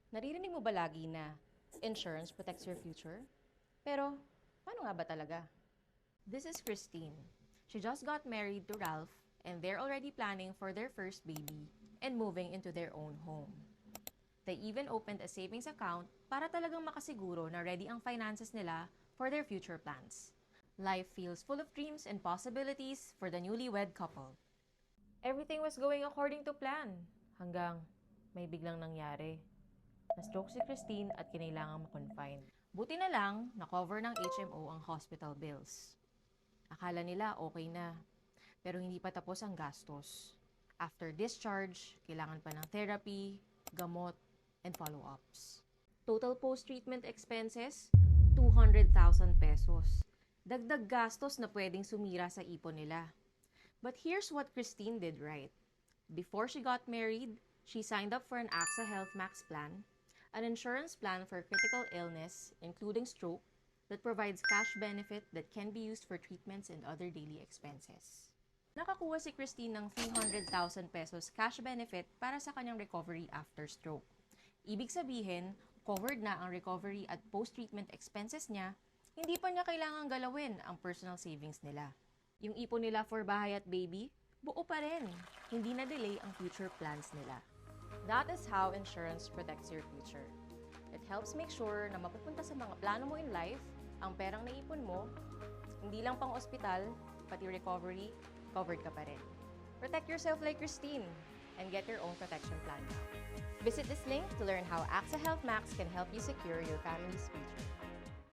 Naririnig mo ba lagi na insurance protects your future? Pero, paano nga ba talaga? This is Christine. She just got married to Ralph and they're already planning for their first baby and moving into their own home. They even opened a savings account para talagang makasiguro na ready ang finances nila for their future plans. Life feels full of dreams and possibilities for the newlywed couple. Everything was going according to plan hanggang may biglang nangyari. Na-stroke si Christine at kinailangang ma-confine. Buti na lang, na-cover ng HMO ang hospital bills. Akala nila okay na, pero hindi pa tapos ang gastos. After discharge, kailangan pa ng therapy, gamot, and follow-ups. Total post-treatment expenses, 200,000 pesos. Dagdag gastos na pwedeng sumira sa ipon nila. But here's what Christine did right. Before she got married, she signed up for an AXA Health Max plan, an insurance plan for critical illness, including stroke, that provides cash benefit that can be used for treatments and other daily expenses. Nakakuha si Christine ng 300,000 pesos cash benefit para sa kanyang recovery after stroke. Ibig sabihin, covered na ang recovery at post-treatment expenses niya, hindi pa niya kailangang galawin ang personal savings nila. Yung ipon nila for bahay at baby, buo pa rin. Hindi na delay ang future plans nila. That is how insurance protects your future. It helps make sure na mapupunta sa mga plano mo in life, ang perang naipon mo, hindi lang pang ospital, pati recovery, covered ka pa rin. Protect yourself like Christine and get your own protection plan now. Visit this link to learn how AXA Health Max can help you secure your family's future.